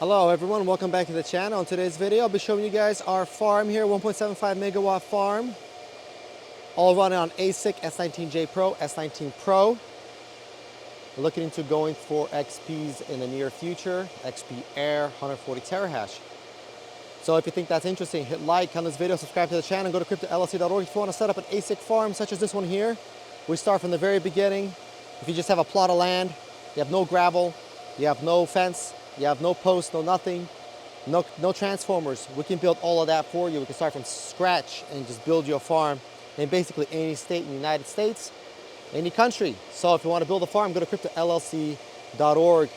Hello everyone, welcome back to the channel. In today's video, I'll be showing you guys our farm here, 1.75 megawatt farm. All running on ASIC S19J Pro, S19 Pro. We're looking into going for XPs in the near future, XP Air 140 terahash. So if you think that's interesting, hit like on this video, subscribe to the channel, and go to cryptollc.org if you want to set up an ASIC farm such as this one here. We start from the very beginning. If you just have a plot of land, you have no gravel, you have no fence, you have no posts, no nothing, no transformers. We can build all of that for you. We can start from scratch and just build you a farm in basically any state in the United States, any country. So if you want to build a farm, go to cryptollc.org.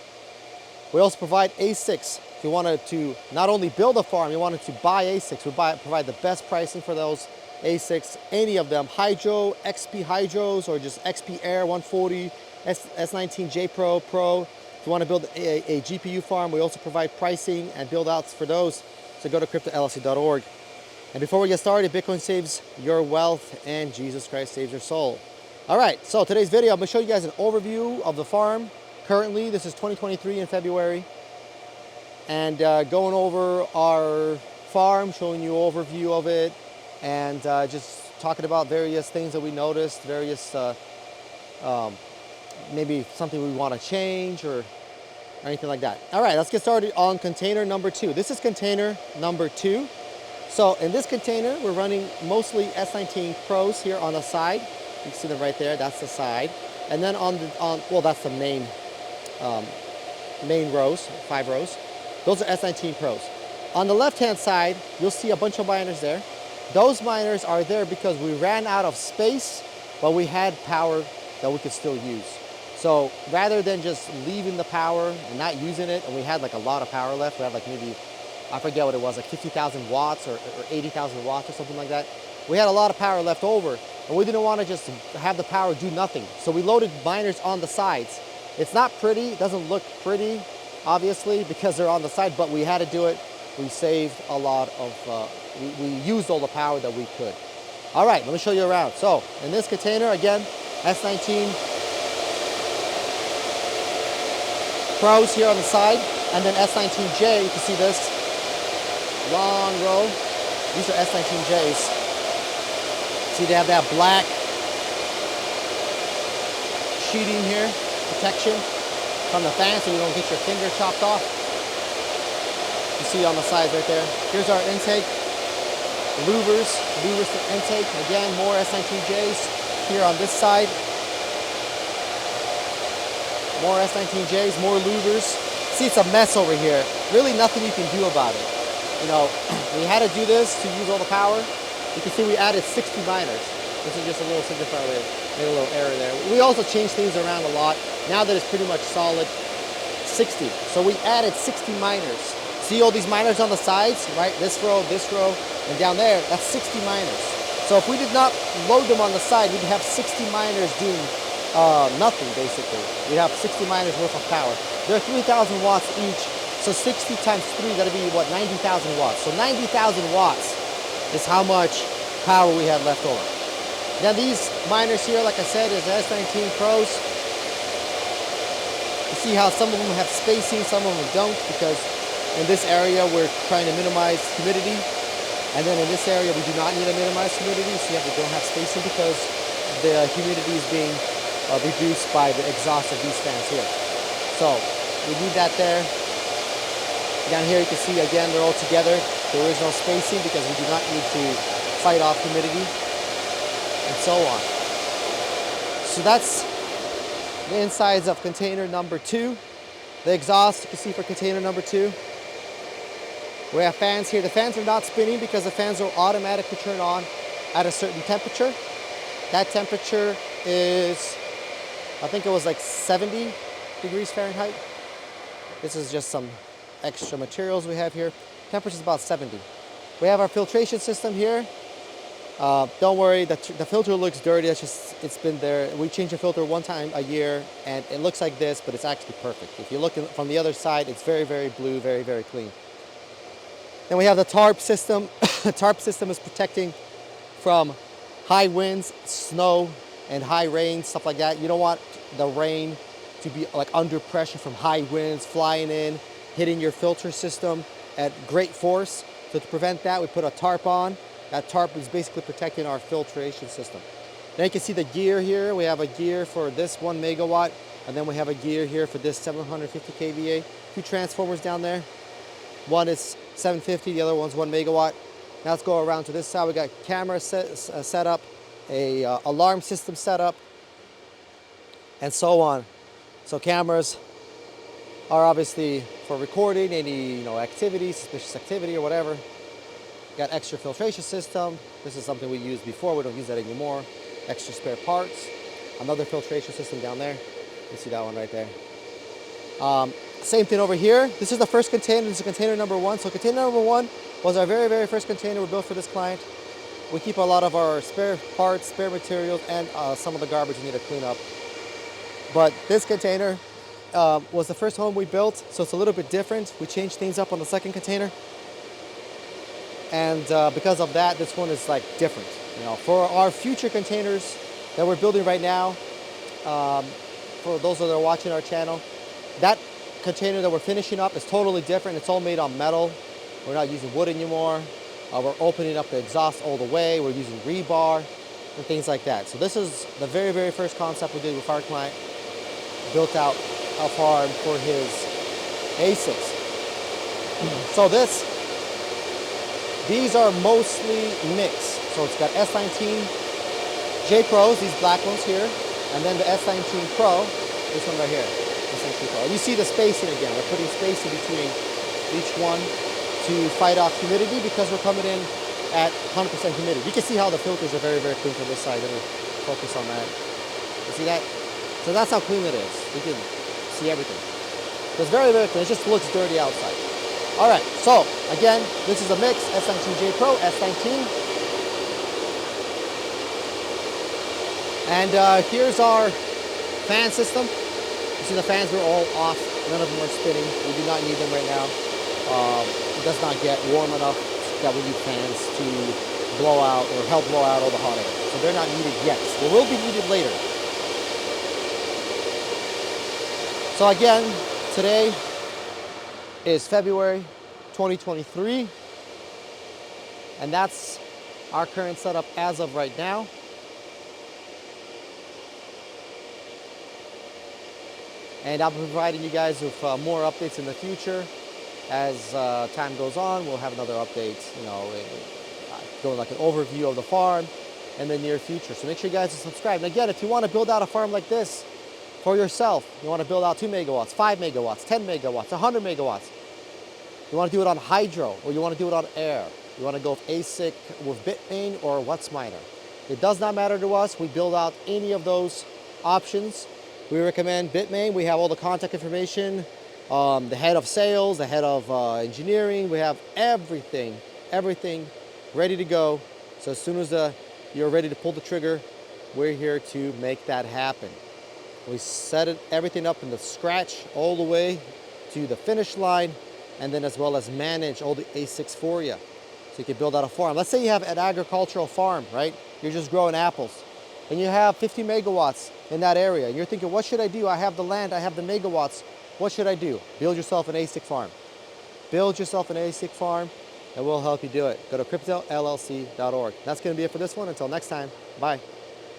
We also provide ASICs. If you wanted to not only build a farm, you wanted to buy ASICs, we provide the best pricing for those ASICs, any of them, Hydro, XP Hydros, or just XP Air 140, S19J Pro, If you want to build a GPU farm, we also provide pricing and build outs for those. So go to cryptollc.org. And before we get started, Bitcoin saves your wealth and Jesus Christ saves your soul. All right, so today's video, I'm going to show you guys an overview of the farm. Currently, this is 2023 in February. And going over our farm, showing you an overview of it, and just talking about various things that we noticed, various maybe something we want to change or anything like that. All right, let's get started on container number 2. This is container number 2. So in this container, we're running mostly S19 Pros here on the side. You can see them right there, that's the side. And then well, that's the main rows, 5 rows. Those are S19 Pros. On the left-hand side, you'll see a bunch of miners there. Those miners are there because we ran out of space, but we had power that we could still use. So rather than just leaving the power and not using it, and we had like a lot of power left, we had like maybe, I forget what it was, like 50,000 watts or 80,000 watts or something like that. We had a lot of power left over, and we didn't want to just have the power do nothing. So we loaded miners on the sides. It's not pretty, it doesn't look pretty, obviously, because they're on the side, but we had to do it. We saved a lot of, we used all the power that we could. All right, let me show you around. So in this container, again, S19 Pros here on the side, and then S19J, you can see this long row. These are S19Js. See, they have that black sheeting here, protection from the fan so you don't get your finger chopped off. You see on the sides right there. Here's our intake, louvers for intake. Again, more S19Js here on this side. More S19Js, more louvers. See, it's a mess over here. Really nothing you can do about it. You know, we had to do this to use all the power. You can see we added 60 miners. This is just a little signifier there. Made a little error there. We also changed things around a lot. Now that it's pretty much solid, 60. So we added 60 miners. See all these miners on the sides, right? This row, and down there, that's 60 miners. So if we did not load them on the side, we'd have 60 miners doing nothing, basically. We have 60 miners worth of power. They're 3,000 watts each, so 60 times 3, that'll be, what, 90,000 watts. So 90,000 watts is how much power we had left over. Now these miners here, like I said, is S19 Pros. You see how some of them have spacing, some of them don't, because in this area we're trying to minimize humidity. And then in this area we do not need to minimize humidity, so you don't have spacing because the humidity is being reduced by the exhaust of these fans here. So we need that there. Down here you can see again they're all together. There is no spacing because we do not need to fight off humidity and so on. So that's the insides of container number 2. The exhaust you can see for container number 2. We have fans here. The fans are not spinning because the fans will automatically turn on at a certain temperature. That temperature is, I think it was like 70 degrees Fahrenheit. This is just some extra materials we have here. Temperature is about 70. We have our filtration system here. Don't worry, the filter looks dirty. It's been there. We change the filter one time a year, and it looks like this, but it's actually perfect. If you look from the other side, it's very, very blue, very, very clean. Then we have the tarp system. The tarp system is protecting from high winds, snow, and high rain, stuff like that. You don't want the rain to be like under pressure from high winds flying in hitting your filter system at great force. So to prevent that, we put a tarp on. That tarp is basically protecting our filtration system. Now you can see the gear here. We have a gear for this 1 megawatt, and then we have a gear here for this 750 kVA. Two transformers down there. One is 750, the other one's 1 megawatt. Now let's go around to this side. We got camera set up, a alarm system set up, and so on. So cameras are obviously for recording any activity, suspicious activity or whatever. Got extra filtration system. This is something we used before. We don't use that anymore. Extra spare parts. Another filtration system down there. You see that one right there. Same thing over here. This is the first container. This is container number 1. So container number 1 was our very, very first container we built for this client. We keep a lot of our spare parts, spare materials, and some of the garbage we need to clean up. But this container was the first home we built, so it's a little bit different. We changed things up on the second container. And because of that, this one is like different. For our future containers that we're building right now, for those that are watching our channel, that container that we're finishing up is totally different. It's all made on metal. We're not using wood anymore. We're opening up the exhaust all the way. We're using rebar and things like that. So this is the very, very first concept we did with our client. Built out a farm for his ASICs. So these are mostly mixed. So it's got S19J Pros, these black ones here, and then the S19 Pro, this one right here. You see the spacing again. We're putting spacing between each one to fight off humidity because we're coming in at 100% humidity. You can see how the filters are very, very clean from this side. Let me focus on that. You see that? So that's how clean it is. You can see everything. So it's very, very clean. It just looks dirty outside. All right. So again, this is a mix S19J Pro, S19. And here's our fan system. You see the fans are all off. None of them are spinning. We do not need them right now. It does not get warm enough that we need fans to blow out or help blow out all the hot air. So they're not needed yet. They will be needed later. So again, today is February 2023. And that's our current setup as of right now. And I'll be providing you guys with more updates in the future. As time goes on, we'll have another update, going like an overview of the farm in the near future. So make sure you guys are subscribed. And again, if you want to build out a farm like this for yourself, you want to build out 2 megawatts, 5 megawatts, 10 megawatts, 100 megawatts. You want to do it on hydro, or you want to do it on air. You want to go with ASIC with Bitmain or Whatsminer. It does not matter to us. We build out any of those options. We recommend Bitmain. We have all the contact information, the head of sales, the head of engineering. We have everything ready to go. So as soon as you're ready to pull the trigger, we're here to make that happen. We set everything up in the scratch all the way to the finish line, and then as well as manage all the ASICs for you. So you can build out a farm. Let's say you have an agricultural farm, right? You're just growing apples. And you have 50 megawatts in that area. And you're thinking, what should I do? I have the land, I have the megawatts. What should I do? Build yourself an ASIC farm. Build yourself an ASIC farm, and we'll help you do it. Go to cryptollc.org. That's going to be it for this one. Until next time, bye.